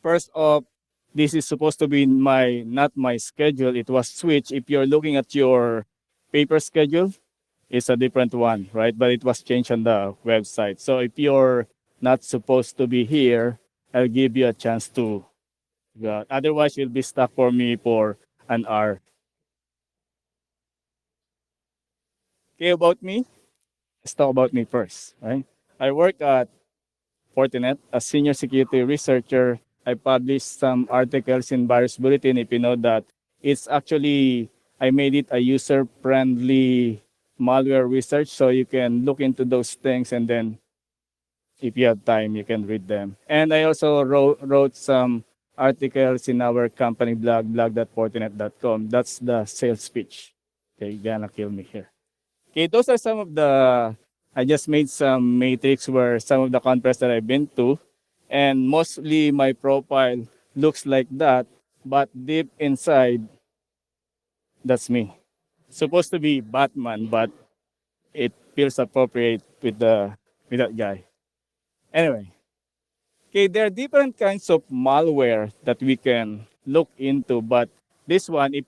First off, this is supposed to be not my schedule. It was switched. If you're looking at your paper schedule, it's a different one, right? But it was changed on the website. So if you're not supposed to be here, I'll give you a chance to. Otherwise, you'll be stuck for me for an hour. Okay, about me. Let's talk about me first, right? I work at Fortinet as senior security researcher. I published some articles in Virus Bulletin. If you know that, it's actually I made it a user-friendly malware research, so you can look into those things, and then if you have time, you can read them. And I also wrote some articles in our company blog, blog.fortinet.com. That's the sales pitch. Okay, gonna kill me here. Okay, those are some of the, I just made some matrix where some of the conferences that I've been to, and mostly my profile looks like that, but deep inside, that's me. Supposed to be Batman, but it feels appropriate with that guy. Anyway, okay, there are different kinds of malware that we can look into, but this one, if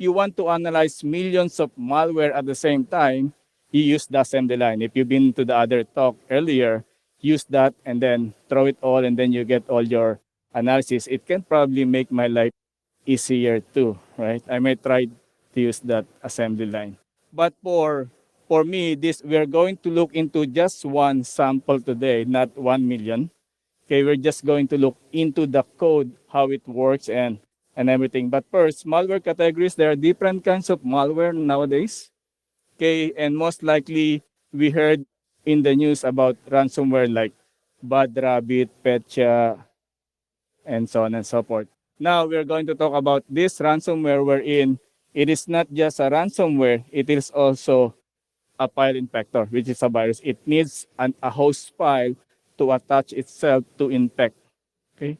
you want to analyze millions of malware at the same time, you use the assembly line. If you've been to the other talk earlier, use that and then throw it all, and then you get all your analysis. It can probably make my life easier too, right? I may try to use that assembly line. But for me, this we are going to look into just one sample today, not 1 million. Okay, we're just going to look into the code, how it works and everything. But first, malware categories, there are different kinds of malware nowadays. Okay, and most likely we heard in the news about ransomware like Bad Rabbit, Petya, and so on and so forth. Now we're going to talk about this ransomware wherein it is not just a ransomware, it is also a file infector, which is a virus. It needs a host file to attach itself to infect. Okay.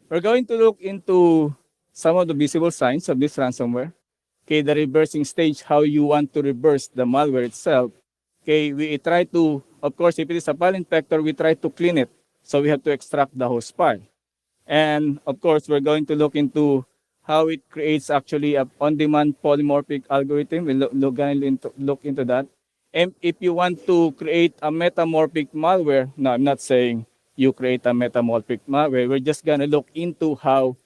We're going to look into some of the visible signs of this ransomware. Okay, the reversing stage, how you want to reverse the malware itself. Okay, we try to, of course, if it is a file infector, we try to clean it. So we have to extract the host file. And of course, we're going to look into how it creates actually a on-demand polymorphic algorithm. We'll look into that. And if you want to create a metamorphic malware, no, I'm not saying you create a metamorphic malware. We're just going to look into how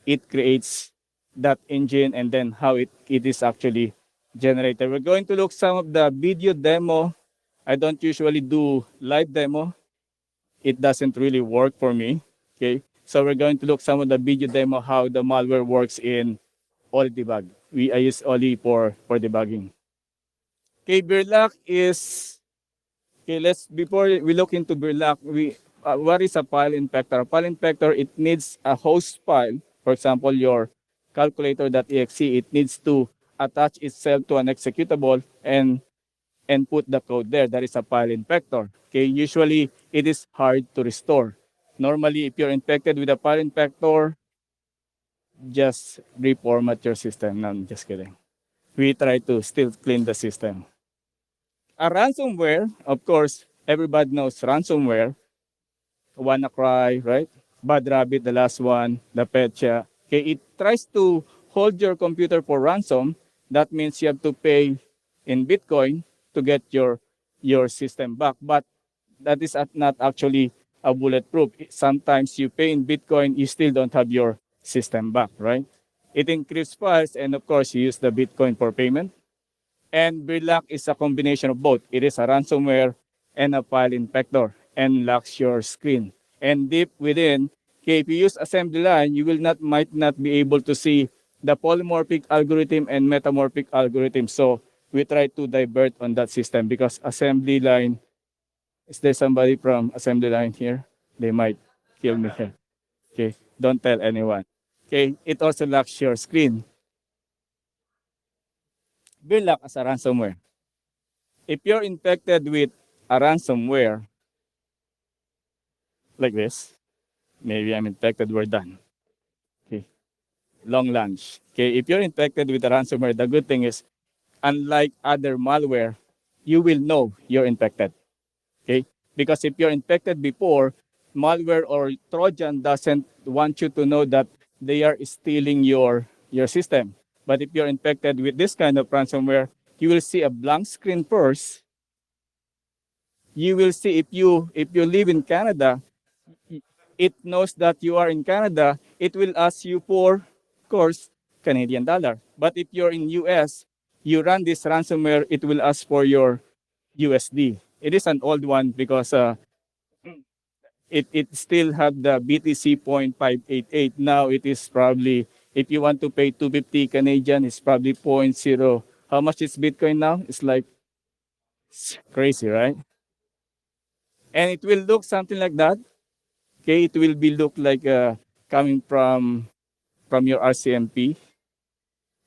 it creates that engine and then how it is actually generated. We're going to look some of the video demo. I don't usually do live demo. It doesn't really work for me. Okay, so we're going to look some of the video demo how the malware works in Oli debug. I use Oli for debugging. Okay, Birlock is okay. Before we look into Birlock, what is a file infector? A file infector, it needs a host file. For example, your calculator.exe. It needs to attach itself to an executable and put the code there. That is a file infector. Okay, usually it is hard to restore. Normally, if you're infected with a file infector, just reformat your system. No, I'm just kidding. We try to still clean the system. A ransomware, of course, everybody knows ransomware. WannaCry, right? Bad Rabbit, the last one, the Petya. Okay, it tries to hold your computer for ransom. That means you have to pay in Bitcoin to get your system back. But that is not actually a bulletproof. Sometimes you pay in Bitcoin, you still don't have your system back, right? It encrypts files, and of course, you use the Bitcoin for payment. And Birlock is a combination of both. It is a ransomware and a file infector and locks your screen. And deep within, okay, if you use assembly line, you might not be able to see the polymorphic algorithm and metamorphic algorithm. So we try to divert on that system because assembly line, is there somebody from assembly line here? They might kill me here. Okay, don't tell anyone. Okay, it also locks your screen. Birlock as a ransomware. If you're infected with a ransomware, like this, maybe I'm infected, we're done. Okay, long lunch. Okay, if you're infected with a ransomware, the good thing is, unlike other malware, you will know you're infected. Okay, because if you're infected before, malware or Trojan doesn't want you to know that they are stealing your system. But if you're infected with this kind of ransomware, you will see a blank screen first. You will see if you live in Canada, it knows that you are in Canada. It will ask you for, of course, Canadian dollar. But if you're in US, you run this ransomware, it will ask for your USD. It is an old one because it still have the BTC 0.588. Now it is probably, if you want to pay 250 Canadian, it's probably point 0. How much is Bitcoin now? It's like it's crazy, right? And it will look something like that. Okay, it will be look like coming from your RCMP.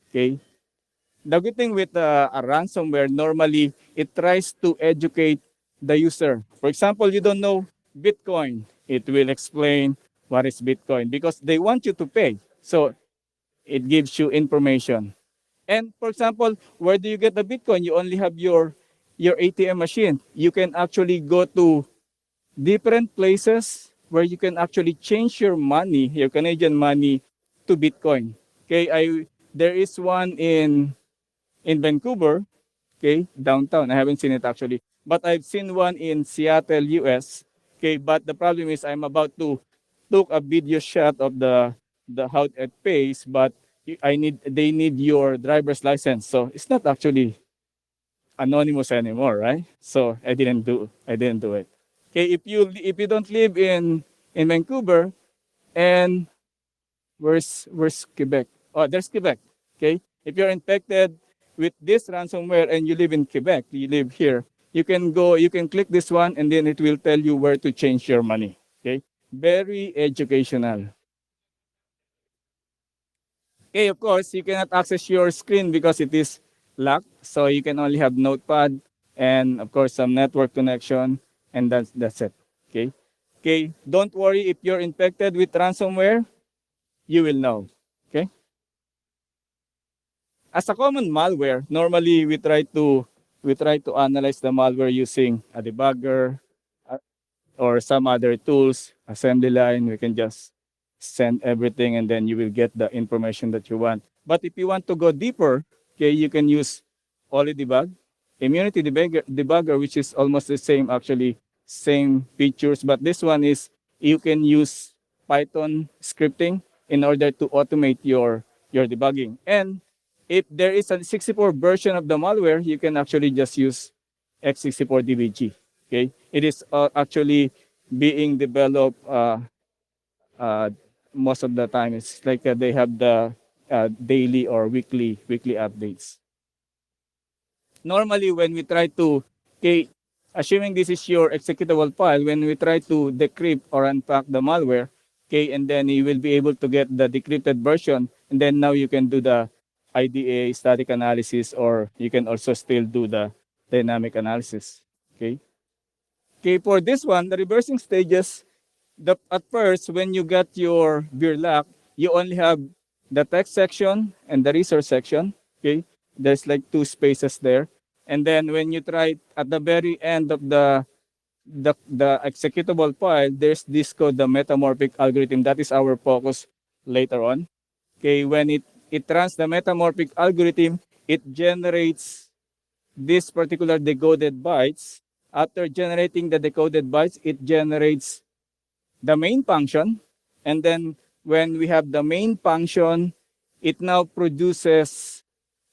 Okay. The good thing with a ransomware, normally it tries to educate the user. For example, you don't know Bitcoin. It will explain what is Bitcoin because they want you to pay. So it gives you information. And for example, where do you get the Bitcoin? You only have your ATM machine. You can actually go to different places where you can actually change your money, your Canadian money, to Bitcoin. Okay, there is one in Vancouver, okay, downtown. I haven't seen it actually, but I've seen one in Seattle, US. Okay, but the problem is I'm about to took a video shot of the how it pays, but they need your driver's license, so it's not actually anonymous anymore, right? So I didn't do it. Okay, if you don't live in Vancouver, and where's Quebec? Oh, there's Quebec. Okay, if you're infected with this ransomware and you live in Quebec, you live here, you can click this one, and then it will tell you where to change your money. Okay, very educational. Okay, of course, you cannot access your screen because it is locked. So you can only have notepad and of course some network connection, and that's it. Okay. Okay. Don't worry if you're infected with ransomware, you will know. Okay. As a common malware, normally we try to analyze the malware using a debugger, or some other tools, assembly line. We can just send everything and then you will get the information that you want. But if you want to go deeper, okay, you can use Oli debug, immunity debugger, which is almost the same, actually, same features. But this one is you can use Python scripting in order to automate your debugging. And if there is a 64 version of the malware, you can actually just use x64dbg. Okay, it is actually being developed uh, most of the time. It's like they have the daily or weekly updates. Normally, when we try to, okay, assuming this is your executable file, when we try to decrypt or unpack the malware, okay, and then you will be able to get the decrypted version, and then now you can do the IDA static analysis, or you can also still do the dynamic analysis. Okay. Okay, for this one, the reversing stages, at first, when you get your beer lock, you only have the text section and the resource section. Okay, there's like two spaces there. And then when you try at the very end of the executable file, there's this code, the metamorphic algorithm. That is our focus later on. Okay, when it runs the metamorphic algorithm, it generates this particular decoded bytes. After generating the decoded bytes, it generates the main function. And then when we have the main function, it now produces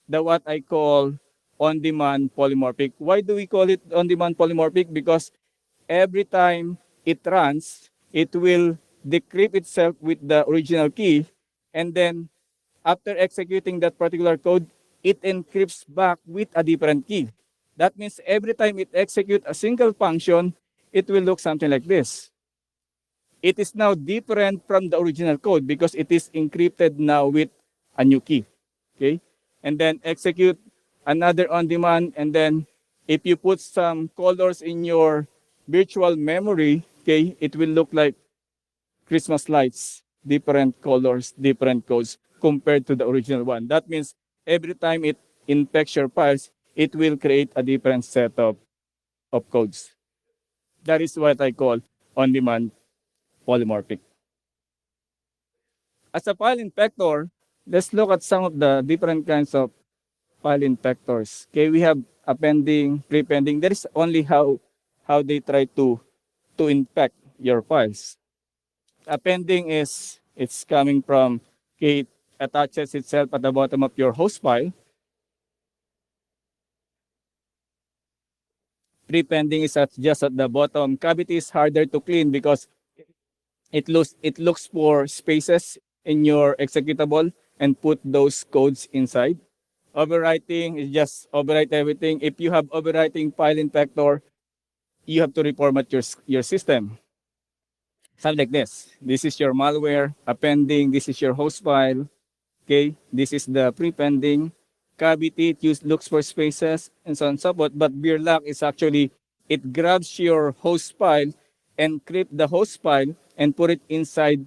the what I call on-demand polymorphic. Why do we call it on-demand polymorphic? Because every time it runs, it will decrypt itself with the original key. And then after executing that particular code, it encrypts back with a different key. That means every time it executes a single function, it will look something like this. It is now different from the original code because it is encrypted now with a new key. Okay? And then execute another on-demand, and then if you put some colors in your virtual memory, okay, it will look like Christmas lights, different colors, different codes compared to the original one. That means every time it infects your files, it will create a different set of codes. That is what I call on-demand polymorphic. As a file infector, let's look at some of the different kinds of file infectors. Okay, we have appending, prepending. That is only how they try to infect your files. Appending is it's coming from, okay, it attaches itself at the bottom of your host file. Prepending is just at the bottom. Cavity is harder to clean because it looks for spaces in your executable and put those codes inside. Overwriting is just overwrite everything. If you have overwriting file infector, you have to reformat your system. Something like this. This is your malware. Appending, this is your host file. Okay, this is the prepending. Cavity, it looks for spaces and so on and so forth. But beer lock is actually, it grabs your host file, encrypt the host file, and put it inside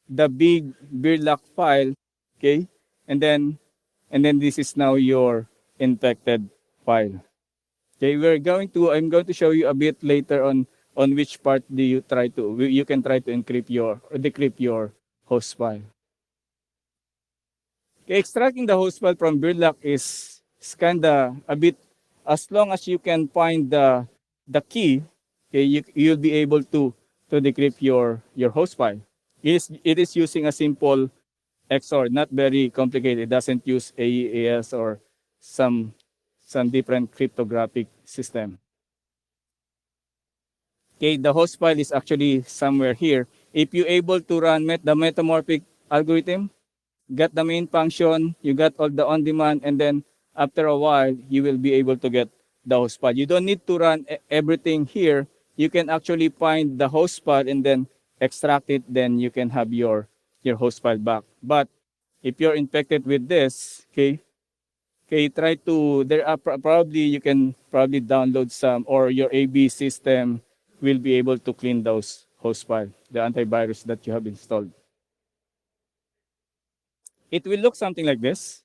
the big beer lock file. Okay, and then this is now your infected file. Okay, I'm going to show you a bit later on which part do you can try to encrypt or decrypt your host file. Okay, extracting the host file from BirdLock is kind of a bit, as long as you can find the key, okay, you'll be able to decrypt your host file. It is using a simple XOR, not very complicated. It doesn't use AES or some different cryptographic system. Okay, the host file is actually somewhere here. If you're able to run the metamorphic algorithm, get the main function, you got all the on-demand, and then after a while, you will be able to get the host file. You don't need to run everything here. You can actually find the host file and then extract it, then you can have your host file back. But if you're infected with this, okay, try to, there are probably, you can probably download some, or your AB system will be able to clean those host file, the antivirus that you have installed. It will look something like this.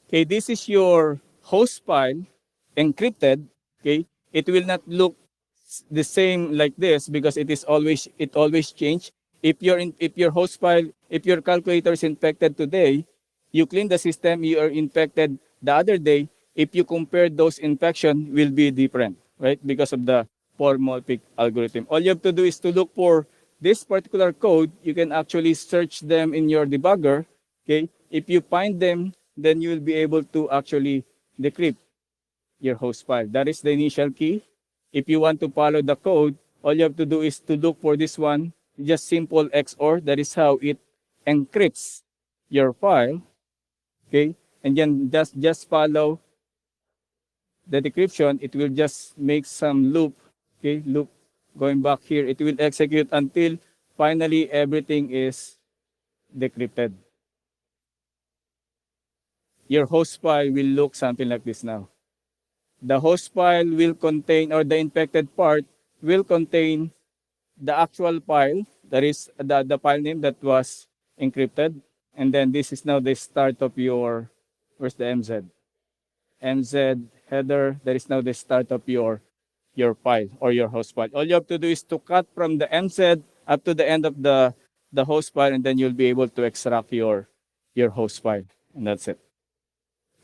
Okay, this is your host file encrypted. Okay, it will not look the same like this because it always change. If your host file, if your calculator is infected today, you clean the system, you are infected the other day. If you compare those infection, will be different, right? Because of the polymorphic algorithm. All you have to do is to look for this particular code. You can actually search them in your debugger. Okay, if you find them, then you will be able to actually decrypt your host file. That is the initial key. If you want to follow the code, all you have to do is to look for this one, just simple XOR. That is how it encrypts your file. Okay, and then just follow the decryption. It will just make some loop. Okay, loop going back here. It will execute until finally everything is decrypted. Your host file will look something like this now. The host file will contain, or the infected part will contain the actual file, that is the file name that was encrypted. And then this is now the start of your, where's the MZ? MZ header, that is now the start of your file or your host file. All you have to do is to cut from the MZ up to the end of the host file, and then you'll be able to extract your host file. And that's it.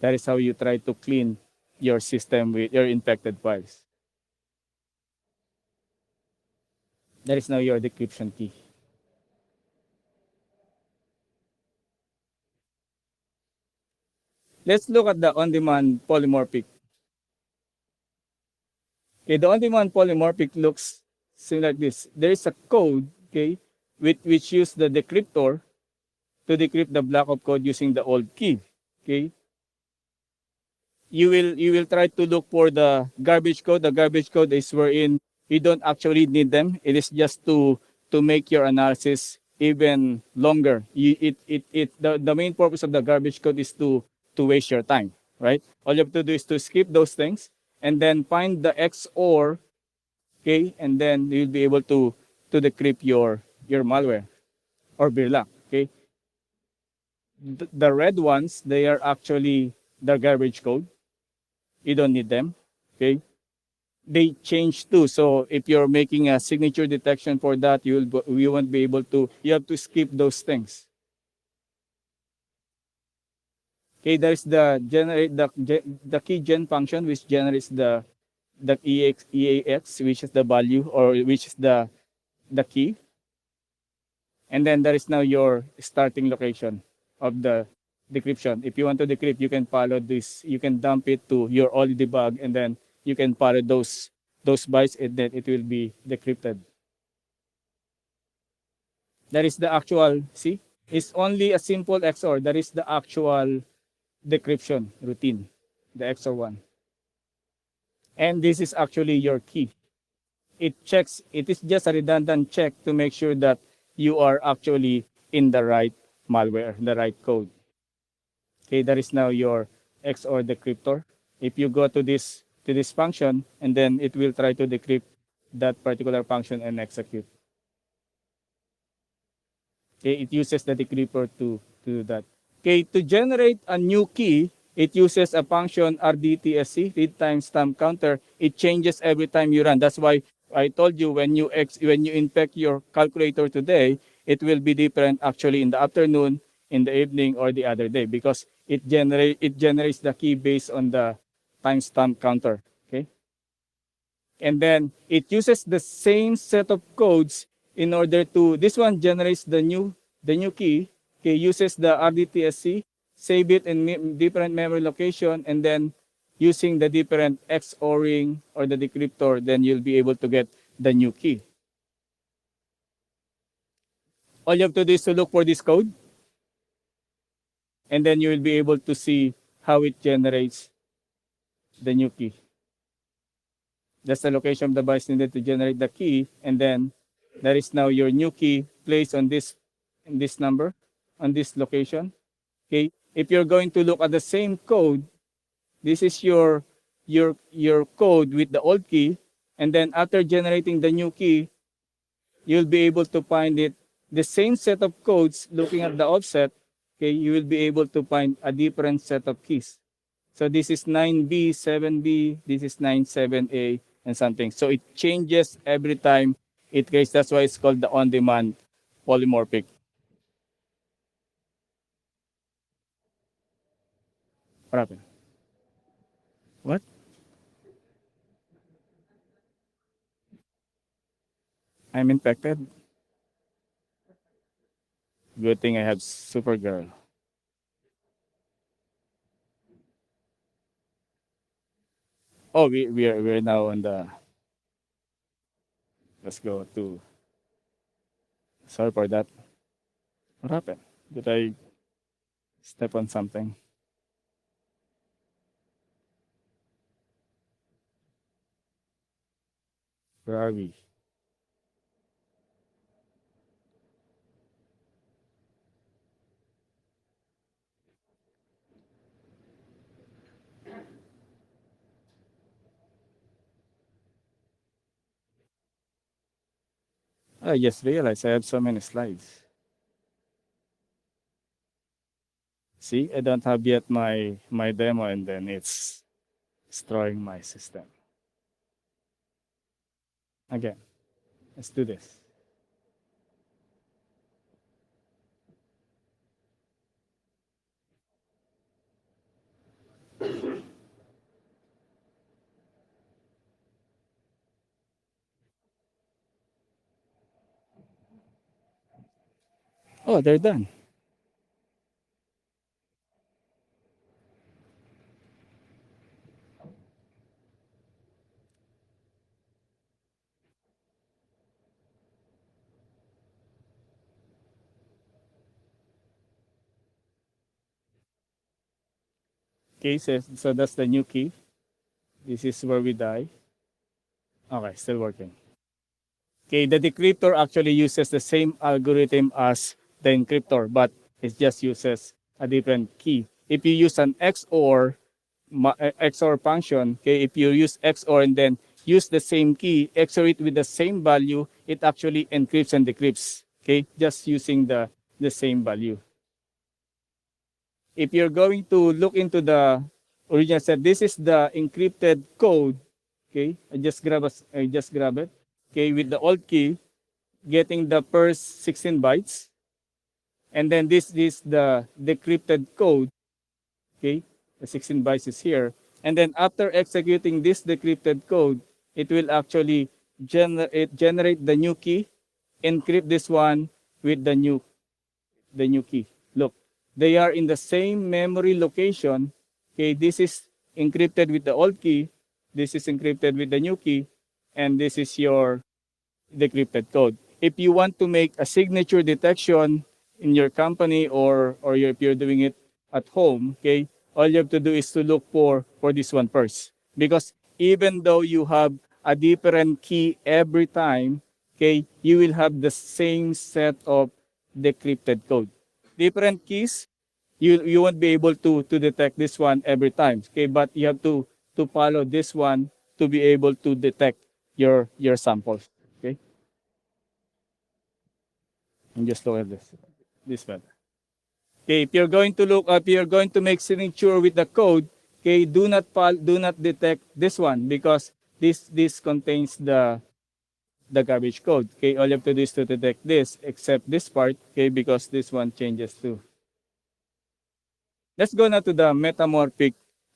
That is how you try to clean your system with your infected files. That is now your decryption key. Let's look at the on-demand polymorphic. Okay, the on-demand polymorphic looks similar like this. There is a code, okay, which use the decryptor to decrypt the block of code using the old key. Okay. You will try to look for the garbage code. The garbage code is wherein you don't actually need them. It is just to make your analysis even longer. The main purpose of the garbage code is to waste your time, right? All you have to do is to skip those things and then find the XOR, okay, and then you'll be able to decrypt your malware or BIRLA, okay? The red ones, they are actually the garbage code. You don't need them, okay? they change too. So if you're making a signature detection for that, you won't be able to. You have to skip those things. Okay, there's the generate the key gen function which generates the EAX, which is the value or which is the key, and then there is now your starting location of the decryption. If you want to decrypt, you can follow this. You can dump it to your all debug, and then you can follow those bytes, and then it will be decrypted. That is the actual. See, it's only a simple XOR. That is the actual decryption routine, the XOR one, and this is actually your key. It checks. It is just a redundant check to make sure that you are actually in the right malware, the right code. Okay, that is now your XOR decryptor. If you go to this function, and then it will try to decrypt that particular function and execute. Okay, it uses the decryptor to do that. Okay, to generate a new key, it uses a function RDTSC, read time stamp counter. It changes every time you run. That's why I told you when you infect your calculator today, it will be different actually in the afternoon, in the evening, or the other day, because it generates the key based on the timestamp counter. Okay, and then it uses the same set of codes in order to. This one generates the new key. Okay, uses the RDTSC, save it in different memory location, and then using the different XORing or the decryptor, then you'll be able to get the new key. All you have to do is to look for this code, and then you will be able to see how it generates the new key. That's the location of the bytes needed to generate the key, and then that is now your new key placed on this number, on this location. Okay, if you're going to look at the same code, this is your code with the old key, and then after generating the new key, you'll be able to find it the same set of codes. Looking at the offset, okay, you will be able to find a different set of keys. So this is 9B, 7B, this is 97A, and something. So it changes every time it creates. That's why it's called the on-demand polymorphic. What happened? What? I'm infected? Good thing I have Supergirl. Oh, we're now on the. Let's go to. Sorry for that. What happened? Did I step on something? Where are we? I just realized I have so many slides. See, I don't have yet my demo, and then it's destroying my system. Again, let's do this. Oh, they're done. Okay, so that's the new key. This is where we die. Okay, still working. Okay, the decryptor actually uses the same algorithm as the encryptor, but it just uses a different key. If you use an XOR function, okay, if you use XOR and then use the same key, XOR it with the same value, it actually encrypts and decrypts, okay, just using the same value. If you're going to look into the original set, this is the encrypted code, Okay, I just grab it. Okay, with the old key, getting the first 16 bytes, and then this is the decrypted code. Okay, the 16 bytes is here, and then after executing this decrypted code, it will actually generate the new key, encrypt this one with the new key. Look, they are in the same memory location. Okay, this is encrypted with the old key, this is encrypted with the new key, and this is your decrypted code. If you want to make a signature detection in your company or if you're doing it at home, okay, all you have to do is to look for this one first. Because even though you have a different key every time, okay, you will have the same set of decrypted code. Different keys, you won't be able to detect this one every time, okay, but you have to follow this one to be able to detect your samples. Okay, and just look at this one. Okay, if you're going to look up, you're going to make signature with the code. Okay, do not detect this one because this contains the garbage code. Okay, all you have to do is to detect this, except this part. Okay, because this one changes too. Let's go now to the metamorphic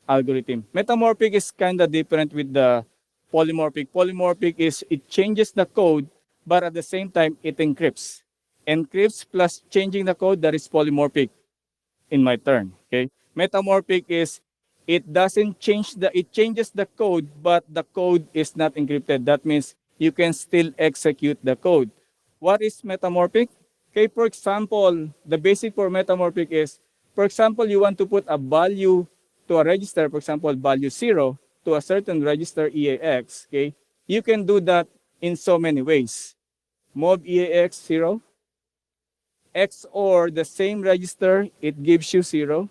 algorithm. Metamorphic is kind of different with the polymorphic. Polymorphic is it changes the code, but at the same time it encrypts. Encrypts plus changing the code, that is polymorphic in my turn. Okay. Metamorphic is it changes the code, but the code is not encrypted. That means you can still execute the code. What is metamorphic? Okay, for example, the basic for metamorphic is, for example, you want to put a value to a register, for example, value 0 to a certain register EAX, okay? You can do that in so many ways. Mov EAX 0, XOR the same register, it gives you 0.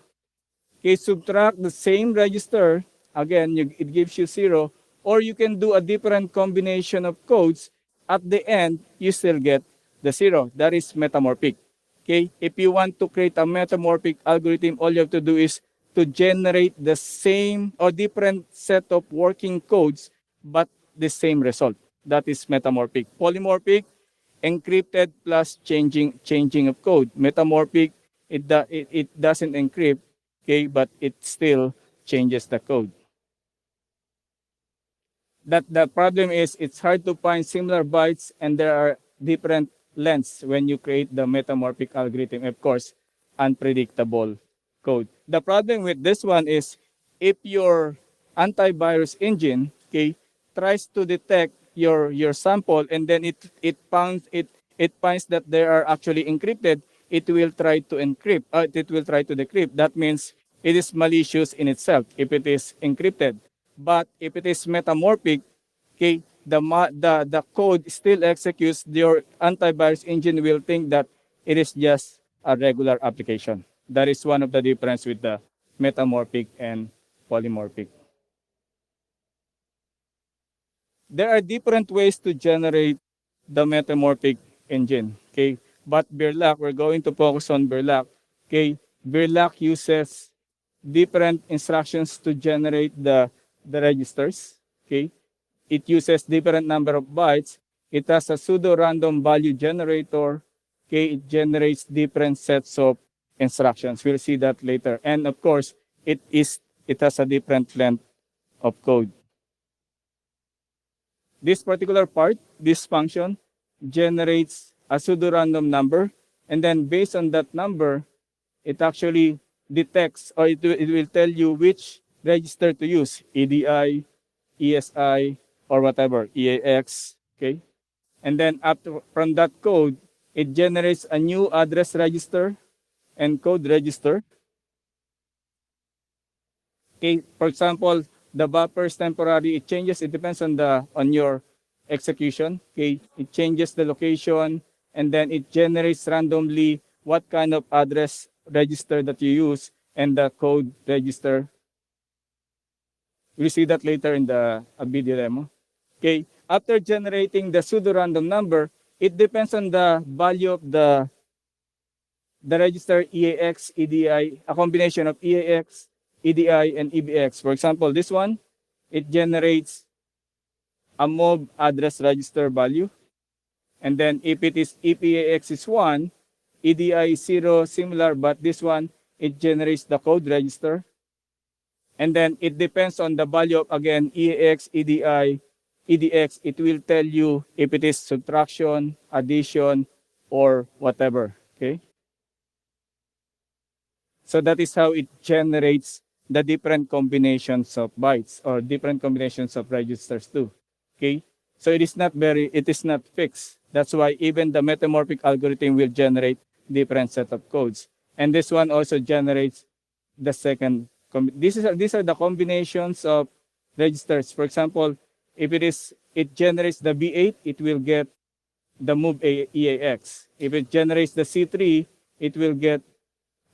Okay, subtract the same register, again, it gives you 0. Or you can do a different combination of codes. At the end, you still get the 0. That is metamorphic. Okay, if you want to create a metamorphic algorithm, all you have to do is to generate the same or different set of working codes, but the same result. That is metamorphic. Polymorphic, encrypted plus changing of code. Metamorphic, it doesn't encrypt, okay, but it still changes the code. That the problem is it's hard to find similar bytes and there are different lengths when you create the metamorphic algorithm. Of course, unpredictable code. The problem with this one is if your antivirus engine, okay, tries to detect your sample and then it finds that they are actually encrypted, it will try to encrypt, it will try to decrypt. That means it is malicious in itself if it is encrypted. But if it is metamorphic, okay, the code still executes. Your antivirus engine will think that it is just a regular application. That is one of the difference with the metamorphic and polymorphic. There are different ways to generate the metamorphic engine. Okay, but Berlac, we're going to focus on Berlac. Okay, Berlac uses different instructions to generate the registers. Okay, it uses different number of bytes. It has a pseudo random value generator. Okay, it generates different sets of instructions. We'll see that later. And of course, it has a different length of code. This particular part, this function, generates a pseudo-random number, and then based on that number, it actually detects, or it will tell you which register to use, EDI, ESI, or whatever, EAX, okay? And then from that code, it generates a new address register and code register. Okay, for example, the buffers temporary, it changes, it depends on your execution. Okay, it changes the location and then it generates randomly what kind of address register that you use and the code register. We'll see that later in the video demo. Okay, after generating the pseudo-random number, it depends on the value of the register EAX, EDI, a combination of EAX, EDI, and EBX. For example, this one, it generates a MOV address register value. And then if it is EPAX is 1, EDI is 0, similar, but this one, it generates the code register. And then it depends on the value of, again, EAX, EDI, EDX. It will tell you if it is subtraction, addition, or whatever, okay? So that is how it generates the different combinations of bytes or different combinations of registers too, okay? So it is not fixed. That's why even the metamorphic algorithm will generate different set of codes. And this one also generates the second. These are the combinations of registers. For example, if it generates the B8, it will get the move EAX. If it generates the C3, it will get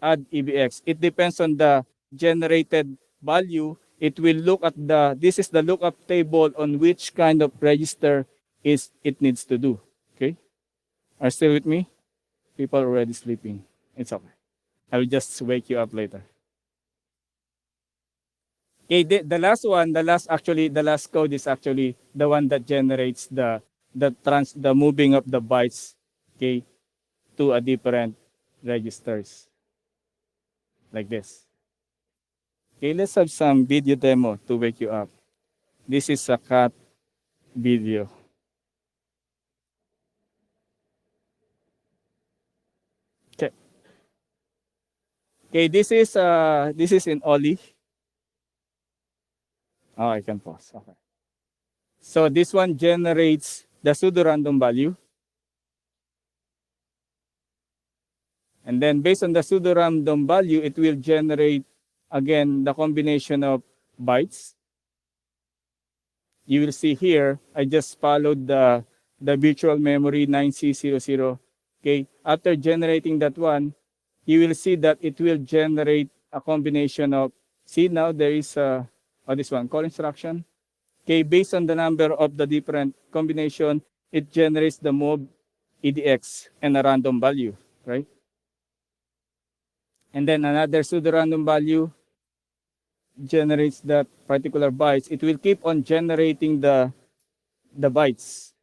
add EBX. It depends on the generated value. It will look at this is the lookup table on which kind of register it needs to do. Okay? Are you still with me? People are already sleeping. It's okay. I will just wake you up later. Okay, the last one, the last code is actually the one that generates the moving of the bytes, okay, to a different registers. Like this. Okay, let's have some video demo to wake you up. This is a cat video. Okay. Okay, this is in Oli. Oh, I can pause. Okay. So this one generates the pseudo-random value. And then based on the pseudo-random value, it will generate, again, the combination of bytes. You will see here, I just followed the virtual memory 9C00. Okay, after generating that one, you will see that it will generate a combination of, see now there is this one, call instruction. Okay, based on the number of the different combination, it generates the move EDX and a random value, right? And then another pseudo-random value generates that particular bytes. It will keep on generating the bytes.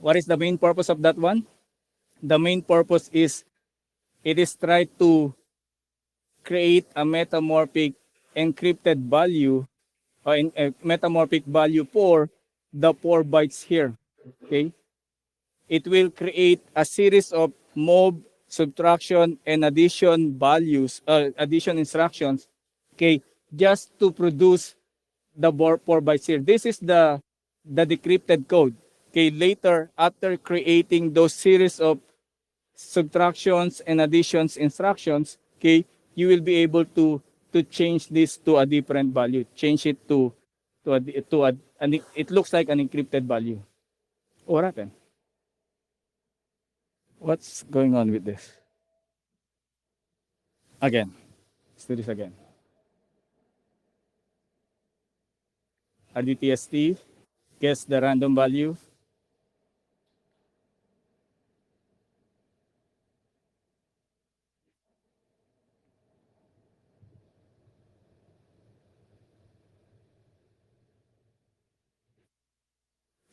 What is the main purpose of that one? The main purpose is it is trying to create a metamorphic encrypted value or a metamorphic value for the 4 bytes here. Okay, it will create a series of move, subtraction, and addition values, addition instructions. Okay, just to produce the 4 bytes here. This is the decrypted code. Okay, later after creating those series of subtractions and additions instructions, okay, you will be able to change this to a different value. Change it it looks like an encrypted value. What happened? What's going on with this? Again, let's do this again. RDTST, guess the random value.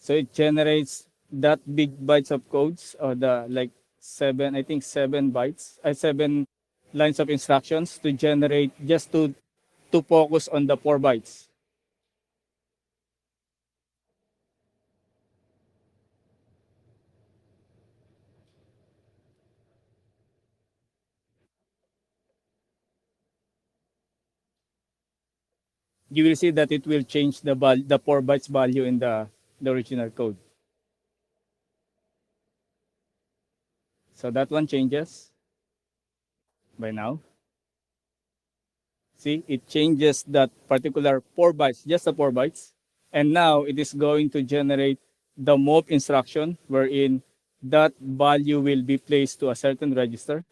So it generates that big bytes of codes or the like 7 bytes, 7 lines of instructions to generate just to focus on the 4 bytes. You will see that it will change the 4 bytes value in the original code. So that one changes by now. See, it changes that particular 4 bytes, just the 4 bytes. And now it is going to generate the move instruction wherein that value will be placed to a certain register.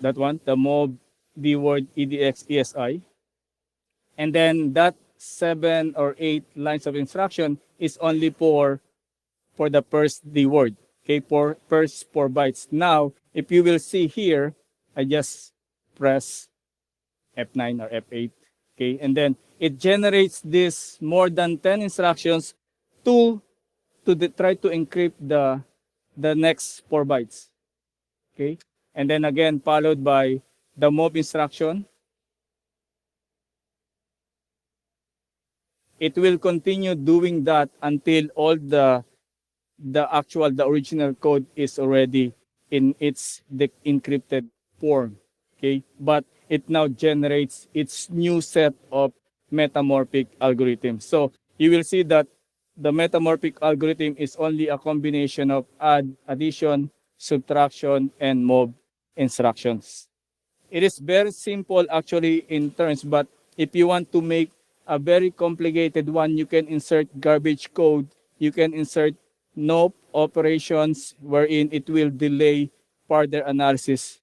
That one, the move D word EDX ESI. And then that 7 or 8 lines of instruction is only for the first D word. Okay, for first 4 bytes. Now, if you will see here, I just press F9 or F8. Okay, and then it generates this more than 10 instructions to try to encrypt the next 4 bytes. Okay, and then again followed by the move instruction. It will continue doing that until all the original code is already in its the encrypted form. Okay, but it now generates its new set of metamorphic algorithms. So you will see that the metamorphic algorithm is only a combination of addition, subtraction, and move instructions. It is very simple actually in terms, but if you want to make a very complicated one, you can insert garbage code, you can insert no operations wherein it will delay further analysis.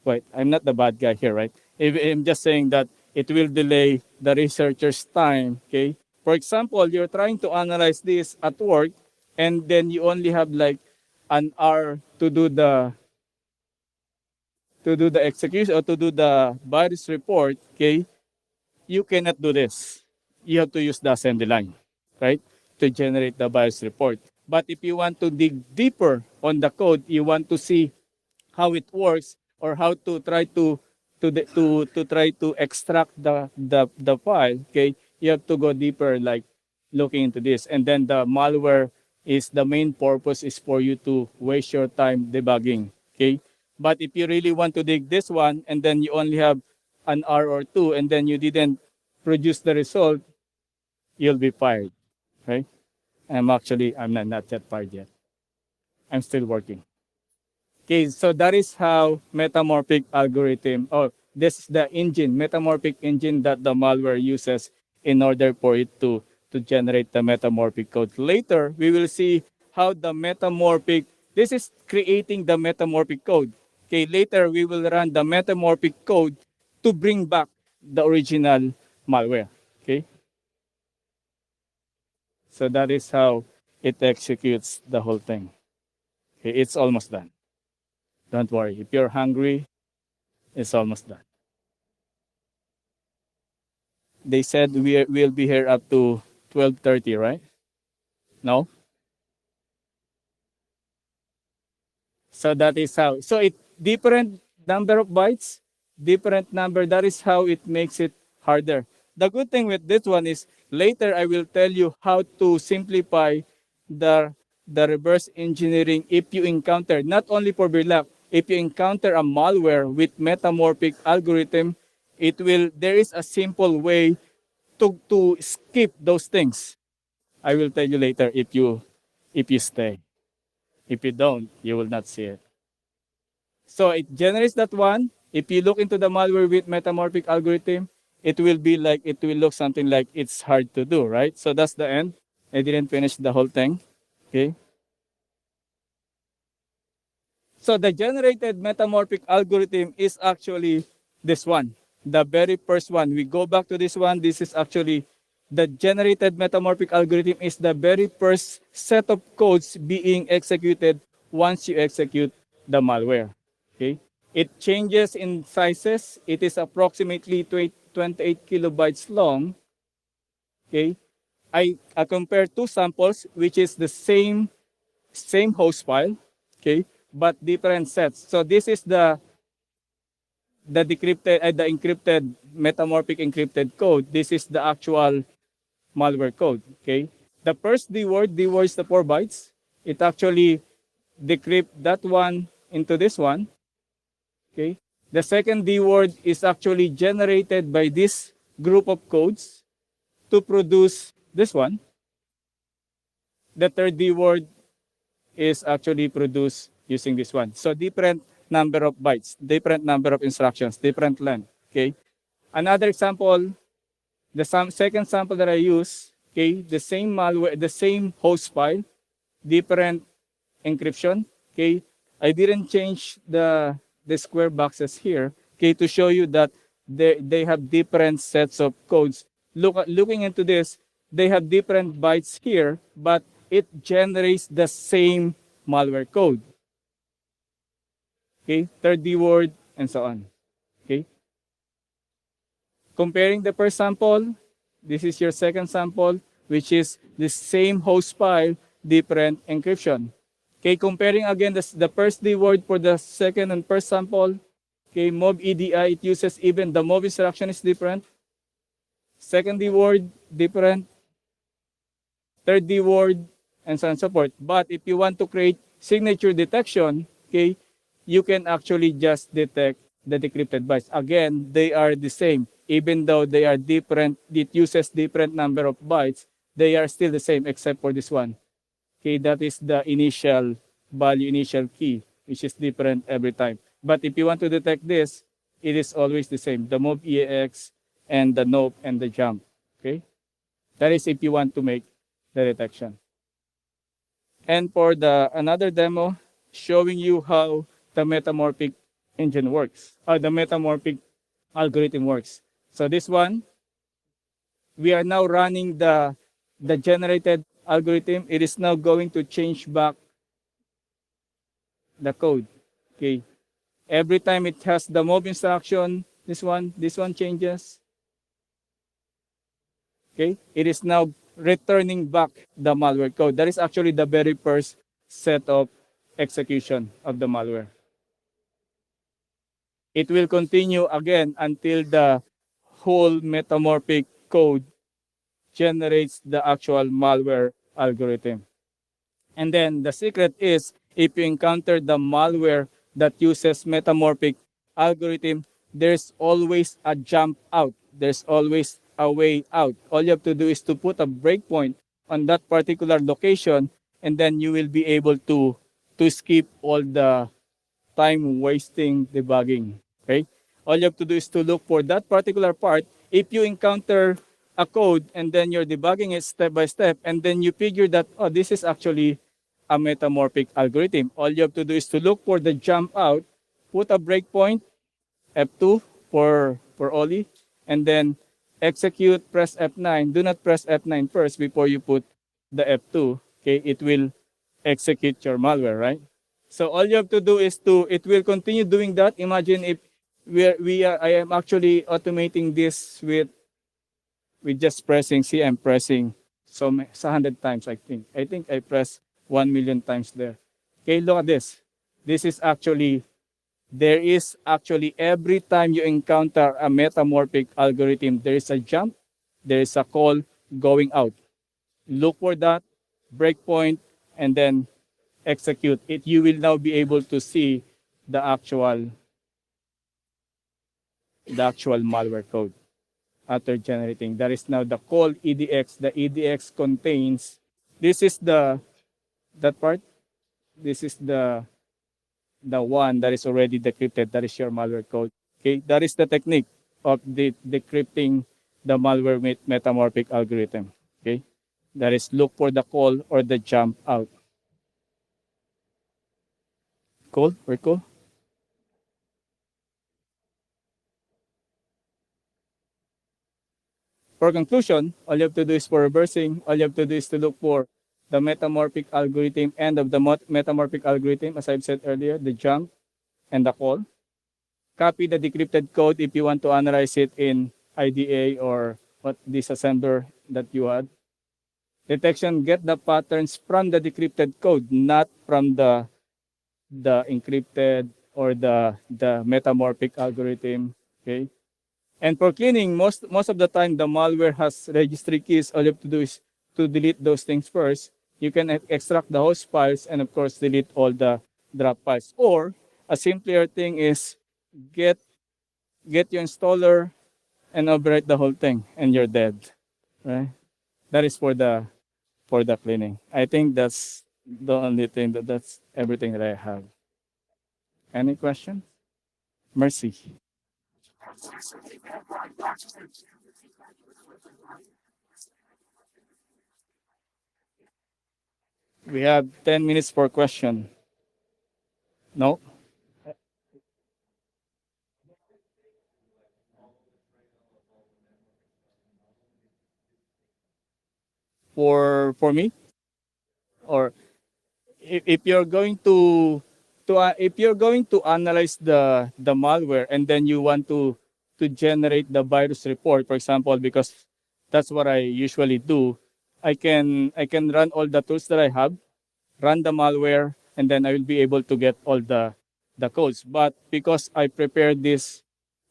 Wait, I'm not the bad guy here, right? I'm just saying that it will delay the researcher's time, okay? For example, you're trying to analyze this at work and then you only have like an hour to do the execution or to do the virus report, okay, you cannot do this. You have to use the assembly line, right, to generate the virus report. But if you want to dig deeper on the code, you want to see how it works or how to try to try to extract the file, okay, you have to go deeper, like looking into this. And then the malware is the main purpose is for you to waste your time debugging, okay? But if you really want to dig this one and then you only have an hour or two and then you didn't produce the result, you'll be fired, right? I'm not yet fired yet. I'm still working. Okay, so that is how metamorphic algorithm, or this is the engine, metamorphic engine that the malware uses in order for it to generate the metamorphic code. Later, we will see how the metamorphic, this is creating the metamorphic code. Okay, later we will run the metamorphic code to bring back the original malware. Okay, so that is how it executes the whole thing. Okay, it's almost done. Don't worry. If you're hungry, it's almost done. They said we'll be here up to 12:30, right? No? So that is how. So it different number of bytes, different number. That is how it makes it harder. The good thing with this one is later I will tell you how to simplify the the reverse engineering if you encounter, not only for Birlap, if you encounter a malware with metamorphic algorithm, it will there is a simple way to skip those things. I will tell you later if you stay. If you don't, you will not see it. So it generates that one. If you look into the malware with metamorphic algorithm, it will be like it will look something like it's hard to do, right? So that's the end. I didn't finish the whole thing. Okay. So the generated metamorphic algorithm is actually this one, the very first one. We go back to this one. This is actually the generated metamorphic algorithm is the very first set of codes being executed once you execute the malware. Okay. It changes in sizes. It is approximately 28 kilobytes long. Okay. I compare two samples, which is the same host file, okay, but different sets. So this is the encrypted metamorphic encrypted code. This is the actual malware code. Okay, the first D word is the 4 bytes. It actually decrypt that one into this one. Okay, the second D word is actually generated by this group of codes to produce this one. The third D word is actually produced using this one. So different number of bytes, different number of instructions, different length. Okay. Another example, the second sample that I use, okay, the same malware, the same host file, different encryption. Okay. I didn't change the square boxes here, okay, to show you that they have different sets of codes. Looking into this, they have different bytes here, but it generates the same malware code. Okay, third D word, and so on. Okay. Comparing the first sample, this is your second sample, which is the same host file, different encryption. Okay, comparing again the first D word for the second and first sample. Okay, mob EDI, it uses even the mob instruction is different. Second D word, different. Third D word, and so on and so forth. But if you want to create signature detection, okay, you can actually just detect the decrypted bytes. Again, they are the same. Even though they are different, it uses different number of bytes, they are still the same except for this one. Okay, that is the initial value, initial key, which is different every time. But if you want to detect this, it is always the same. The move EAX and the nope and the jump. Okay, that is if you want to make the detection. And for the another demo, showing you how the metamorphic engine works, or the metamorphic algorithm works. So this one, we are now running the generated algorithm. It is now going to change back the code. Okay. Every time it has the move instruction, this one changes. Okay. It is now returning back the malware code. That is actually the very first set of execution of the malware. It will continue again until the whole metamorphic code generates the actual malware algorithm. And then the secret is if you encounter the malware that uses metamorphic algorithm, there's always a jump out. There's always a way out. All you have to do is to put a breakpoint on that particular location, and then you will be able to skip all the time wasting debugging. Okay? All you have to do is to look for that particular part. If you encounter a code and then you're debugging it step by step, and then you figure that, oh, this is actually a metamorphic algorithm. All you have to do is to look for the jump out, put a breakpoint, F2 for Oli, and then execute, press F9. Do not press F9 first before you put the F2. Okay, it will execute your malware, right? So all you have to do is it will continue doing that. Imagine if I am actually automating this with just pressing, see, I'm pressing so 100 times, I think. I think I pressed 1 million times there. Okay, look at this. This is actually, there is actually every time you encounter a metamorphic algorithm, there is a jump, there is a call going out. Look for that, breakpoint, and then execute it. You will now be able to see the actual malware code after generating. That is now the call EDX. The EDX contains, this is that part. This is the one that is already decrypted. That is your malware code. Okay, that is the technique of decrypting the malware with metamorphic algorithm. Okay, that is look for the call or the jump out. Cool, very cool. For conclusion, all you have to do is for reversing, all you have to do is to look for the metamorphic algorithm, end of the metamorphic algorithm, as I've said earlier, the jump and the call. Copy the decrypted code if you want to analyze it in IDA or what disassembler that you had. Detection, get the patterns from the decrypted code, not from the encrypted or the metamorphic algorithm. Okay. And for cleaning, most of the time, the malware has registry keys. All you have to do is to delete those things first. You can extract the host files and, of course, delete all the drop files. Or a simpler thing is get your installer and overwrite the whole thing, and you're dead. Right? That is for the cleaning. I think that's the only thing that's everything that I have. Any questions? Mercy. We have 10 minutes for question. No? For me, or if you're going to if you're going to analyze the malware and then you want to to generate the virus report, for example, because that's what I usually do, I can run all the tools that I have, run the malware, and then I will be able to get all the codes. But because I prepared this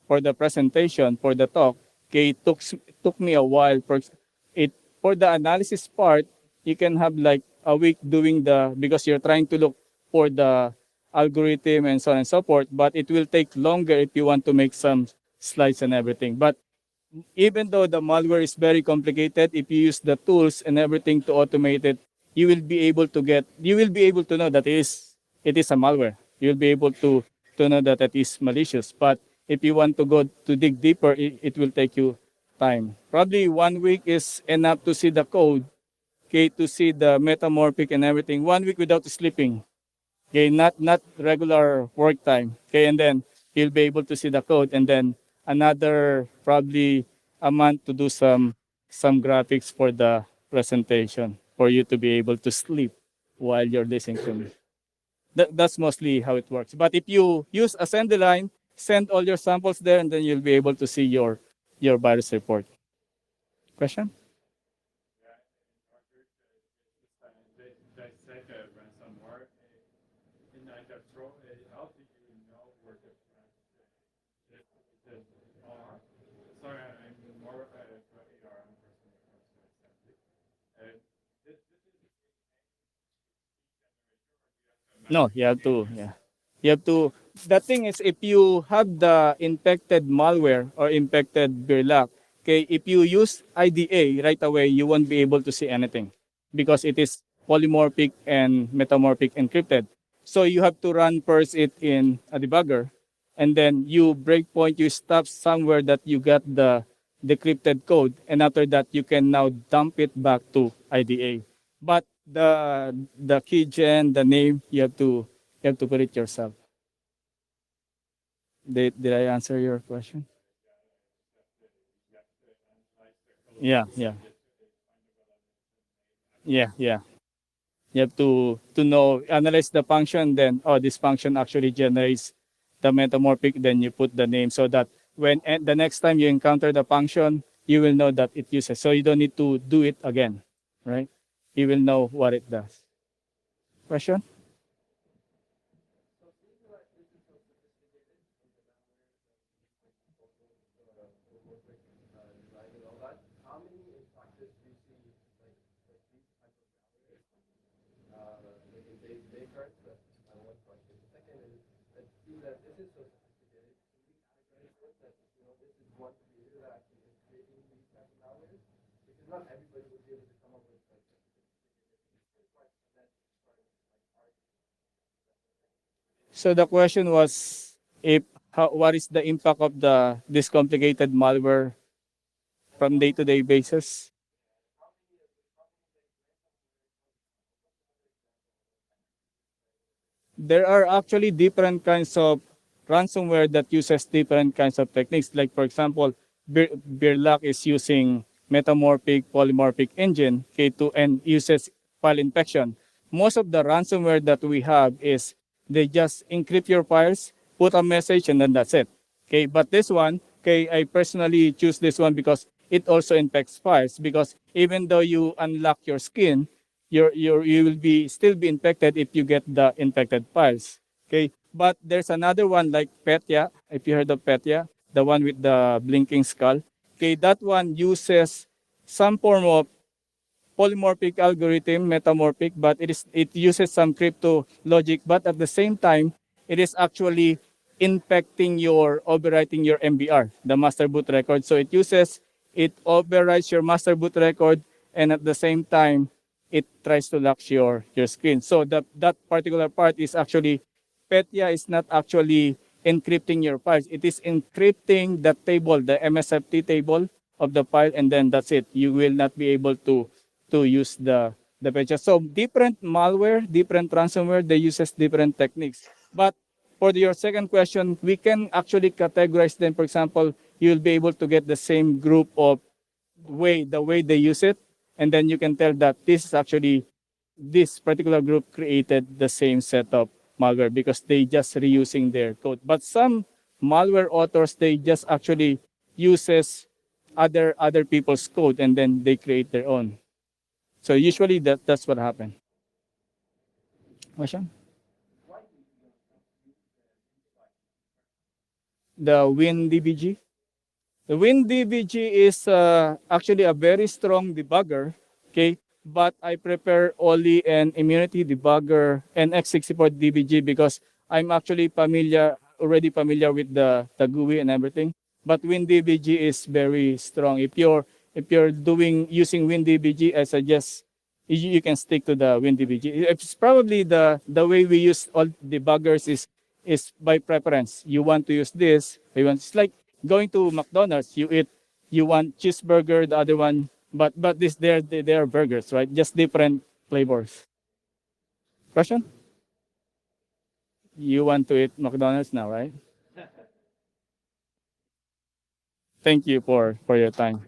for the presentation, for the talk, okay, it took me a while. It for the analysis part, you can have like a week doing because you're trying to look for the algorithm and so on and so forth. But it will take longer if you want to make some slides and everything. But even though the malware is very complicated, if you use the tools and everything to automate it, you will be able to know that it is a malware. You'll be able to know that it is malicious. But if you want to go to dig deeper, it will take you time. Probably 1 week is enough to see the code, okay, to see the metamorphic and everything. 1 week without sleeping. Okay, not regular work time. Okay, and then you'll be able to see the code, and then another probably a month to do some graphics for the presentation for you to be able to sleep while you're listening to me. That's mostly how it works. But if you use assembly line, send all your samples there, and then you'll be able to see your virus report. Question? Dissect a ransomware in the throw. How do you know where the sorry, I'm more of a AR person when it comes to assembly. No, you have to, yeah. You have to, the thing is, if you have the infected malware or infected Birlock, okay, if you use IDA right away, you won't be able to see anything because it is polymorphic and metamorphic encrypted. So you have to run first it in a debugger, and then you breakpoint, you stop somewhere that you got the decrypted code, and after that you can now dump it back to IDA. But the key gen, the name, you have to put it yourself. Did I answer your question? Yeah, yeah, yeah, yeah. You have to know, analyze the function, then this function actually generates the metamorphic, then you put the name so that when the next time you encounter the function, you will know that it uses. So you don't need to do it again, right? You will know what it does. Question? So the question was, what is the impact of this complicated malware from day-to-day basis? There are actually different kinds of ransomware that uses different kinds of techniques. Like for example, Birlock is using metamorphic polymorphic engine K2 and uses file infection. Most of the ransomware that we have is they just encrypt your files, put a message, and then that's it. Okay, but this one, okay, I personally choose this one because it also infects files. Because even though you unlock your skin, you will be still be infected if you get the infected files. Okay, but there's another one like Petya. If you heard of Petya, the one with the blinking skull. Okay, that one uses some form of polymorphic algorithm, metamorphic, but it uses some crypto logic, but at the same time, it is actually infecting overwriting your MBR, the master boot record. So it overwrites your master boot record, and at the same time, it tries to lock your screen. So that particular part is actually, Petya is not actually encrypting your files. It is encrypting the table, the MSFT table of the file, and then that's it. You will not be able to use the Petya. So different malware, different ransomware, they uses different techniques. But for your second question, we can actually categorize them. For example, you'll be able to get the same group of the way they use it, and then you can tell that this particular group created the same set of malware because they just reusing their code. But some malware authors, they just actually uses other people's code and then they create their own. So usually that's what happened. Question? The WinDBG. The WinDBG is actually a very strong debugger, okay? But I prepare only an immunity debugger and x64 DBG because I'm actually already familiar with the GUI and everything. But WinDBG is very strong. If you're using WinDBG, I suggest you can stick to the WinDBG. It's probably the way we use all debuggers is by preference. You want to use this. It's like going to McDonald's. You want cheeseburger, the other one, but this they're burgers, right? Just different flavors. Question? You want to eat McDonald's now, right? Thank you for your time.